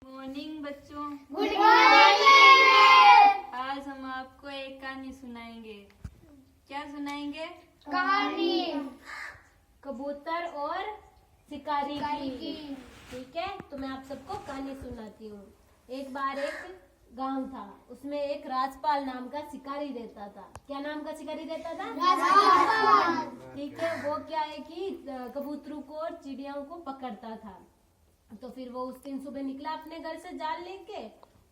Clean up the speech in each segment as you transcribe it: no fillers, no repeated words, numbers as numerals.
Morning बच्चों। Good morning. आज हम आपको एक कहानी सुनाएंगे। क्या सुनाएंगे? कहानी कबूतर और शिकारी की। ठीक है, तो मैं आप सबको कहानी सुनाती हूँ। एक बार एक गांव था, उसमें एक राजपाल नाम का शिकारी रहता था। क्या नाम का शिकारी रहता था? राजपाल। ठीक है, वो क्या है कि कबूतरों को और चिड़ियाओं को पकड़ता था। तो फिर वो उस दिन सुबह निकला, अपने घर से जाल लेके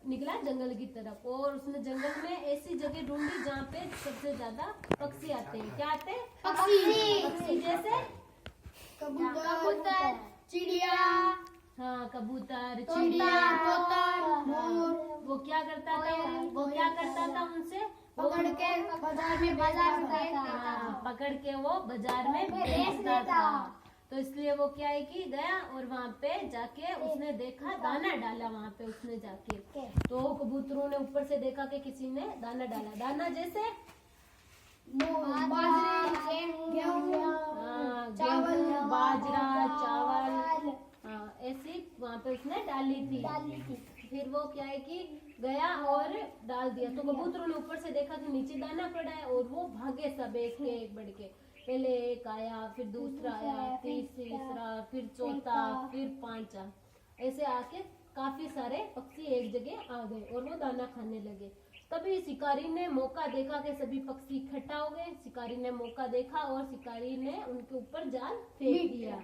निकला जंगल की तरफ, और उसने जंगल में ऐसी जगह ढूंढी जहाँ पे सबसे ज्यादा पक्षी आते हैं। क्या आते हैं? पक्षी जैसे कबूतर, चिड़िया, हाँ, कबूतर, तोता, मोर। वो क्या करता था उनसे पकड़ के बाजार में पकड़ के वो बाजार में बेचता था। तो इसलिए वो क्या है कि गया और वहाँ पे जाके उसने देखा, दाना डाला वहाँ पे उसने जाके। तो कबूतरों ने ऊपर से देखा कि किसी ने दाना डाला। दाना जैसे गेहूं, बाजरा, चावल, ऐसी वहाँ पे उसने डाली थी। फिर वो क्या है कि गया और डाल दिया। तो कबूतरों ने ऊपर से देखा कि नीचे दाना पड़ा है, और वो भागे सब एक बढ़ के। पहले एक आया, फिर दूसरा आया, तीसरा, फिर चौथा, फिर पांचवा। ऐसे आके काफी सारे पक्षी एक जगह आ गए और वो दाना खाने लगे। तभी शिकारी ने मौका देखा कि सभी पक्षी इकट्ठा हो गए। शिकारी ने मौका देखा और शिकारी ने उनके ऊपर जाल फेंक दिया।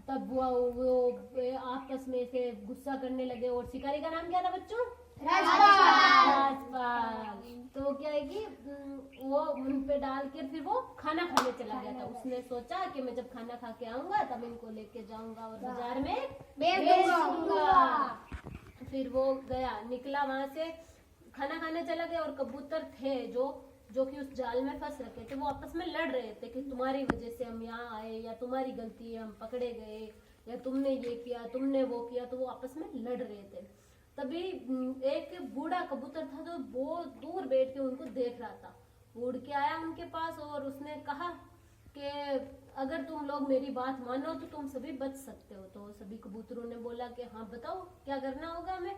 तब वो आपस में से गुस्सा करने लगे। और शिकारी का नाम क्या था बच्चों? राजपाल। तो वो क्या है कि वो उन पे डाल के फिर वो खाना खाने चला गया था। उसने सोचा कि मैं जब खाना खा के आऊंगा तब इनको लेके जाऊंगा और बाजार में बेच दूंगा। फिर वो गया, निकला वहां से, खाना खाने चला गया। और कबूतर थे जो कि उस जाल में फंस रखे थे, वो आपस में लड़ रहे थे कि तुम्हारी वजह से हम यहाँ आए, या तुम्हारी गलती है हम पकड़े गए, या तुमने ये किया, तुमने वो किया। तो वो आपस में लड़ रहे थे। तभी एक बूढ़ा कबूतर था जो बहुत दूर बैठ के उनको देख रहा था। उड़ के आया उनके पास और उसने कहा कि अगर तुम लोग मेरी बात मानो तो तुम सभी बच सकते हो। तो सभी कबूतरों ने बोला कि हाँ बताओ क्या करना होगा हमें।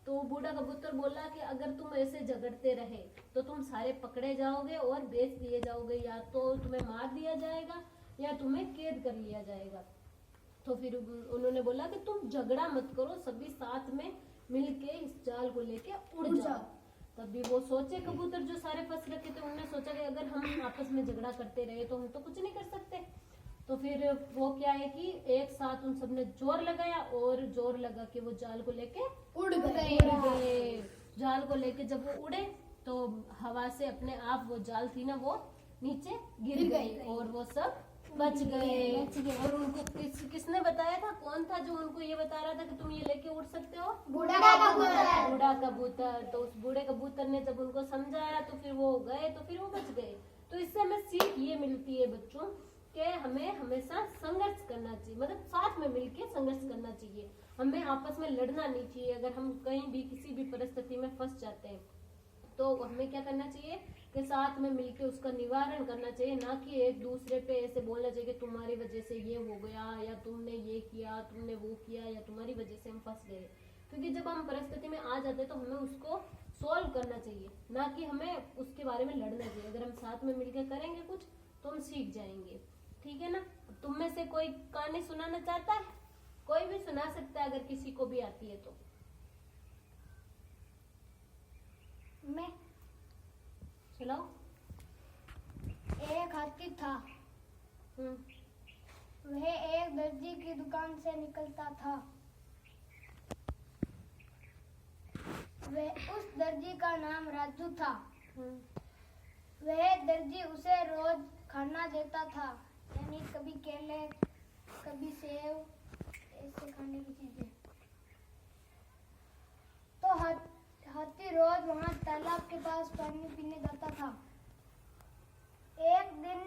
तो वो बूढ़ा कबूतर बोला कि अगर तुम ऐसे झगड़ते रहे तो तुम सारे पकड़े जाओगे और बेच दिए जाओगे, या तो तुम्हें मार दिया जाएगा या तुम्हें कैद कर लिया जाएगा। तो फिर उन्होंने बोला कि तुम झगड़ा मत करो, सभी साथ में मिलके इस जाल को लेके उड़ जाओ। तभी वो सोचे कबूतर जो सारे फंस रखे थे, उन्होंने सोचा कि अगर हम आपस में झगड़ा करते रहे तो हम तो कुछ नहीं कर सकते। तो फिर वो क्या है कि एक साथ उन सबने जोर लगाया और जोर लगा के वो जाल को लेके उड़ गए। जाल को लेके जब वो उड़े तो हवा से अपने आप वो जाल थी ना वो नीचे गिर गई और वो सब बच गए। और उनको किसने बताया था? कौन था जो उनको ये बता रहा था कि तुम ये लेके उड़ सकते हो? बूढ़ा कबूतर। तो उस बूढ़े कबूतर ने जब उनको समझाया तो फिर वो गए, तो फिर वो बच गए। तो इससे हमें सीख ये मिलती है बच्चों कि हमें हमेशा संघर्ष करना चाहिए, मतलब साथ में मिलके संघर्ष करना चाहिए। हमें आपस में लड़ना नहीं चाहिए। अगर हम कहीं भी किसी भी परिस्थिति में फंस जाते हैं तो हमें क्या करना चाहिए कि साथ में मिलके उसका निवारण करना चाहिए, ना कि एक दूसरे पे ऐसे बोलना चाहिए कि तुम्हारी वजह से ये हो गया, या तुमने ये किया, तुमने वो किया, या तुम्हारी वजह से हम फंस गए। क्योंकि जब हम परिस्थिति में आ जाते हैं तो हमें उसको सॉल्व करना चाहिए, ना कि हमें उसके बारे में लड़ना चाहिए। अगर हम साथ में मिलकर करेंगे कुछ तो हम सीख जाएंगे। ठीक है ना? तुम में से कोई कहानी सुनाना चाहता है? कोई भी सुना सकता है अगर किसी को भी आती है तो। मैं चलो। एक हाथी था। वह एक दर्जी की दुकान से निकलता था। वह उस दर्जी का नाम राजू था। वह दर्जी उसे रोज खाना देता था, यानी कभी केले, कभी सेव, ऐसे खाने की चीजें। तो हाथी रोज वहां तालाब के पास पानी पीने जाता था। एक दिन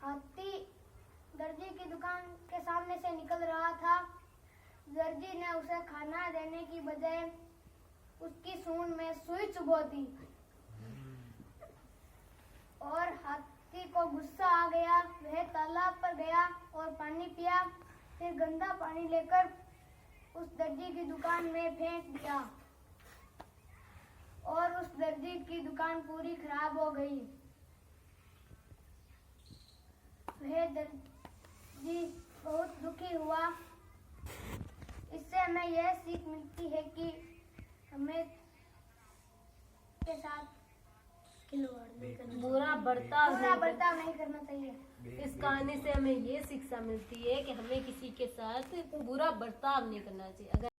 हाथी दर्जी की दुकान के सामने से निकल रहा था। दर्जी ने उसे खाना देने की बजाय उसकी सूंड में सुई चुभो दी और हाथी को गुस्सा आ गया। वह तालाब पर गया और पानी पिया। फिर गंदा पानी लेकर उस दर्जी की दुकान में फेंक दिया और उस दर्जी की दुकान पूरी खराब हो गई। वह दर्जी बहुत दुखी हुआ। इससे हमें यह सीख मिलती है कि हमें के साथ खिलवाड़ नहीं करना, बुरा बर्ताव बुरा नहीं बर्ताव नहीं करना चाहिए। करना। इस कहानी से हमें ये शिक्षा मिलती है कि हमें किसी के साथ बुरा बर्ताव नहीं करना चाहिए। अगर